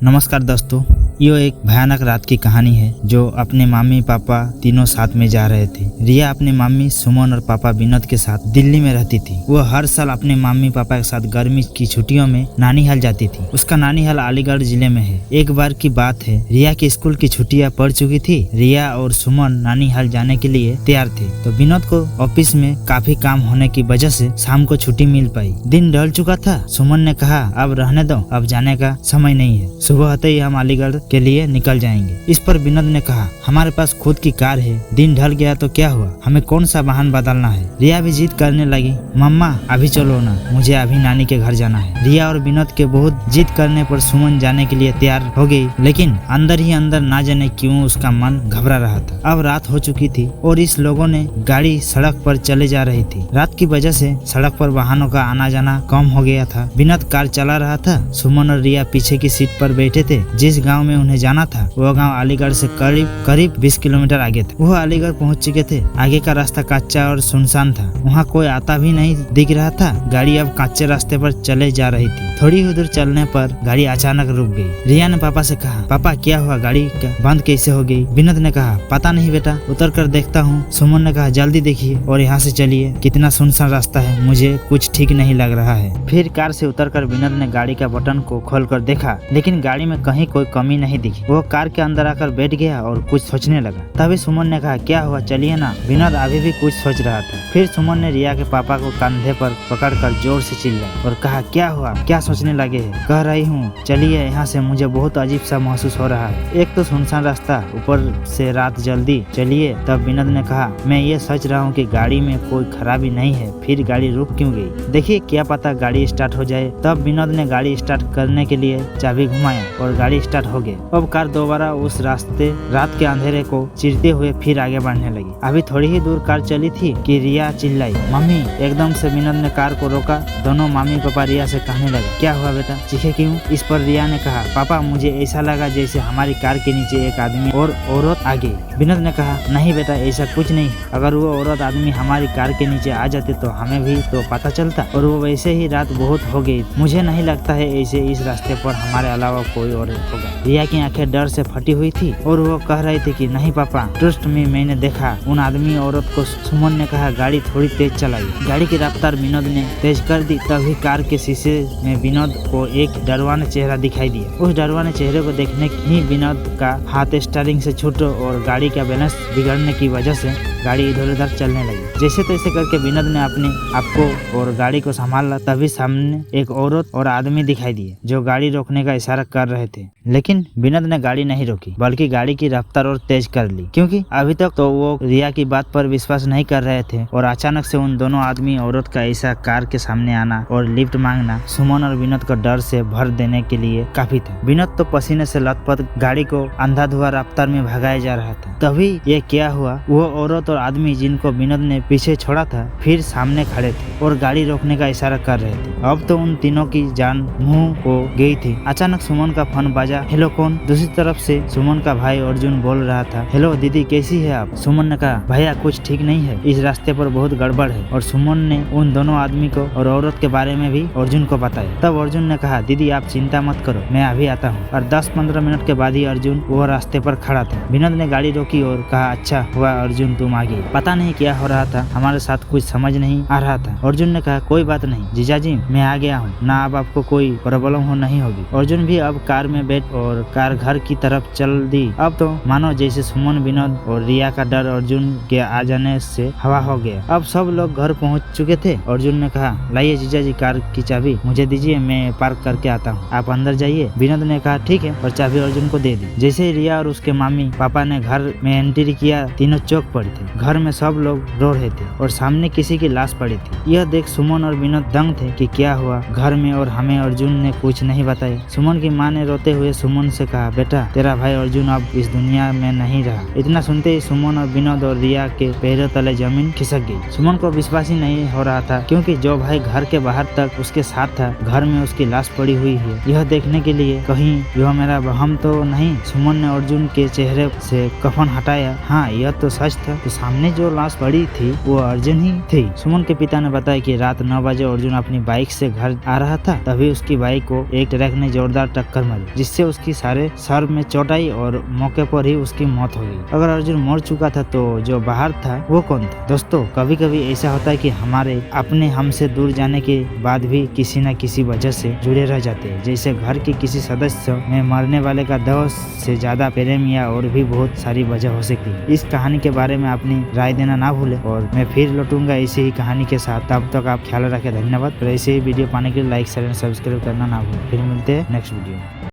नमस्कार दोस्तों, यो एक भयानक रात की कहानी है जो अपने मम्मी पापा तीनों साथ में जा रहे थे। रिया अपने मम्मी सुमन और पापा विनोद के साथ दिल्ली में रहती थी। वो हर साल अपने मम्मी पापा के साथ गर्मी की छुट्टियों में नानीहाल जाती थी। उसका नानीहाल अलीगढ़ जिले में है। एक बार की बात है, रिया की स्कूल की छुट्टियां पड़ चुकी थी। रिया और सुमन नानीहाल जाने के लिए तैयार थे तो विनोद को ऑफिस में काफी काम होने की वजह से शाम को छुट्टी मिल पाई। दिन ढल चुका था। सुमन ने कहा, अब रहने दो, अब जाने का समय नहीं है, सुबह होते ही हम अलीगढ़ के लिए निकल जाएंगे। इस पर विनोद ने कहा, हमारे पास खुद की कार है, दिन ढल गया तो क्या हुआ, हमें कौन सा वाहन बदलना है। रिया भी जिद करने लगी, मम्मा अभी चलो ना, मुझे अभी नानी के घर जाना है। रिया और विनोद के बहुत जिद करने पर सुमन जाने के लिए तैयार हो गई, लेकिन अंदर ही अंदर ना जाने क्यों उसका मन घबरा रहा था। अब रात हो चुकी थी और इस लोगों ने गाड़ी सड़क पर चले जा रही थी। रात की वजह से सड़क पर वाहनों का आना जाना कम हो गया था। विनोद कार चला रहा था, सुमन और रिया पीछे की सीट पर बैठे थे। जिस गांव में उन्हें जाना था वह गांव अलीगढ़ से करीब 20 किलोमीटर आगे था। वह अलीगढ़ पहुंच चुके थे। आगे का रास्ता कच्चा और सुनसान था, वहां कोई आता भी नहीं दिख रहा था। गाड़ी अब कच्चे रास्ते पर चले जा रही थी। थोड़ी ही दूर चलने पर गाड़ी अचानक रुक गई। रिया ने पापा से कहा, पापा क्या हुआ, गाड़ी बंद कैसे हो गई। विनोद ने कहा, पता नहीं बेटा, उतर कर देखता हूँ। सुमन ने कहा, जल्दी देखिए और यहाँ से चलिए, कितना सुनसान रास्ता है, मुझे कुछ ठीक नहीं लग रहा है। फिर कार से उतरकर विनोद ने गाड़ी का बटन को खोलकर देखा, लेकिन गाड़ी में कहीं कोई कमी नहीं दिखी। वो कार के अंदर आकर बैठ गया और कुछ सोचने लगा। तभी सुमन ने कहा, क्या हुआ, चलिए ना। विनोद अभी भी कुछ सोच रहा था। फिर सुमन ने रिया के पापा को कंधे पर पकड़कर जोर से चिल्लाया और कहा, क्या हुआ, क्या सोचने लगे हैं। कह रही हूँ चलिए यहाँ से, मुझे बहुत अजीब सा महसूस हो रहा है। एक तो सुनसान रास्ता, ऊपर से रात, जल्दी चलिए। तब विनोद ने कहा, मैं ये सोच रहा हूँ कि गाड़ी में कोई खराबी नहीं है, फिर गाड़ी रुक क्यों गई, देखिए क्या पता गाड़ी स्टार्ट हो जाए। तब विनोद ने गाड़ी स्टार्ट करने के लिए चाबी घुमाया और गाड़ी स्टार्ट हो गई। अब कार दोबारा उस रास्ते रात के अंधेरे को चीरते हुए फिर आगे बढ़ने लगी। अभी थोड़ी ही दूर कार चली थी कि रिया चिल्लाई, मम्मी। एकदम से विनोद ने कार को रोका। दोनों मम्मी पापा रिया से कहने लगे, क्या हुआ बेटा, चीखे क्यों। इस पर रिया ने कहा, पापा मुझे ऐसा लगा जैसे हमारी कार के नीचे एक आदमी और औरत आ गई। विनोद ने कहा, नहीं बेटा, ऐसा कुछ नहीं, अगर वो औरत आदमी हमारी कार के नीचे आ जाते तो हमें भी तो पता चलता, और वो वैसे ही रात बहुत हो गई, मुझे नहीं लगता है ऐसे इस रास्ते पर हमारे अलावा कोई और होगा। रिया की आंखें डर से फटी हुई थी और वो कह रही थी कि नहीं पापा, ट्रस्ट में, मैंने देखा उन आदमी औरत को। सुमन ने कहा, गाड़ी थोड़ी तेज चलाई। गाड़ी की रफ्तार विनोद ने तेज कर दी। तभी कार के शीशे में विनोद को एक डरवाना चेहरा दिखाई दिया। उस डरवाने चेहरे को देखने ही विनोद का हाथ स्टीयरिंग से छूट और गाड़ी का बैलेंस बिगड़ने की वजह से गाड़ी इधर उधर चलने लगी। जैसे तैसे करके विनोद ने अपने आप को और गाड़ी को संभाला। तभी सामने एक औरत और आदमी दिखाई दिए जो गाड़ी रोकने का इशारा कर रहे थे, लेकिन विनोद ने गाड़ी नहीं रोकी, बल्कि गाड़ी की रफ्तार और तेज कर ली, क्योंकि अभी तक तो वो रिया की बात पर विश्वास नहीं कर रहे थे। और अचानक से उन दोनों आदमी औरत का ऐसा कार के सामने आना और लिफ्ट मांगना सुमन और विनोद को डर से भर देने के लिए काफी था। विनोद तो पसीने से लथपथ गाड़ी को अंधाधुआ रफ्तार में भगाया जा रहा था। तभी ये क्या हुआ, वो औरत और आदमी जिनको विनोद ने पीछे छोड़ा था फिर सामने खड़े थे और गाड़ी रोकने का इशारा कर रहे थे। अब तो उन तीनों की जान मुंह को गई थी। अचानक सुमन का फोन बाजा। हेलो, कौन। दूसरी तरफ से सुमन का भाई अर्जुन बोल रहा था, हेलो दीदी, कैसी है आप। सुमन ने कहा, भैया कुछ ठीक नहीं है, इस रास्ते पर बहुत गड़बड़ है। और सुमन ने उन दोनों आदमी को और औरत के बारे में भी अर्जुन को बताया। तब अर्जुन ने कहा, दीदी आप चिंता मत करो, मैं अभी आता हूँ। और 10-15 मिनट के बाद ही अर्जुन वो रास्ते पर खड़ा था। विनोद ने गाड़ी रोकी और कहा, अच्छा हुआ अर्जुन तुम आ गए, पता नहीं क्या हो रहा था, हमारे साथ कुछ समझ नहीं आ रहा था। अर्जुन ने कहा, कोई बात नहीं जीजाजी, मैं आ गया हूँ ना, अब आपको कोई प्रॉब्लम हो नहीं होगी। अर्जुन भी अब कार में बैठ और कार घर की तरफ चल दी। अब तो मानो जैसे सुमन, विनोद और रिया का डर अर्जुन के आ जाने से हवा हो गया। अब सब लोग घर पहुंच चुके थे। अर्जुन ने कहा, लाइए जीजाजी कार की चाबी मुझे दीजिए, मैं पार्क करके आता हूँ, आप अंदर जाइए। विनोद ने कहा, ठीक है, और चाबी अर्जुन को दे दी। जैसे ही रिया और उसके मम्मी पापा ने घर में एंट्री किया, तीनों चौंक पड़े थे। घर में सब लोग रो रहे थे और सामने किसी की लाश पड़ी थी। यह देख सुमन और विनोद दंग थे कि क्या हुआ घर में, और हमें अर्जुन ने कुछ नहीं बताया। सुमन की माँ ने रोते हुए सुमन से कहा, बेटा तेरा भाई अर्जुन अब इस दुनिया में नहीं रहा। इतना सुनते ही सुमन और विनोद और रिया के पैरों तले जमीन खिसक गई। सुमन को विश्वास ही नहीं हो रहा था, क्योंकि जो भाई घर के बाहर तक उसके साथ था, घर में उसकी लाश पड़ी हुई है। यह देखने के लिए कहीं यह मेरा वहम तो नहीं। सुमन ने अर्जुन के चेहरे से कफन हटाया। हाँ, यह तो सच था। तो सामने जो लाश पड़ी थी वो अर्जुन ही थी। सुमन के पिता ने बताया कि रात 9 बजे अर्जुन अपनी बाइक से घर आ रहा था, तभी उसकी बाइक को एक ट्रक ने जोरदार टक्कर मारी, जिससे उसकी सारे सर में चोट आई और मौके पर ही उसकी मौत हो गई। अगर अर्जुन मर चुका था तो जो बाहर था वो कौन था? दोस्तों, कभी कभी ऐसा होता है कि हमारे अपने हमसे दूर जाने के बाद भी किसी न किसी वजह से जुड़े रह जाते हैं, जैसे घर के किसी सदस्य में मरने वाले का 10 से ज्यादा प्रेम या और भी बहुत सारी वजह हो सकती है। इस कहानी के बारे में अपनी राय देना ना भूले और मैं फिर लौटूंगा ऐसी ही कहानी के साथ। तब तक आप ख्याल रखें। धन्यवाद। और ऐसे ही वीडियो पाने के लिए लाइक शेयर एंड सब्सक्राइब करना ना भूलें। फिर मिलते हैं नेक्स्ट वीडियो में।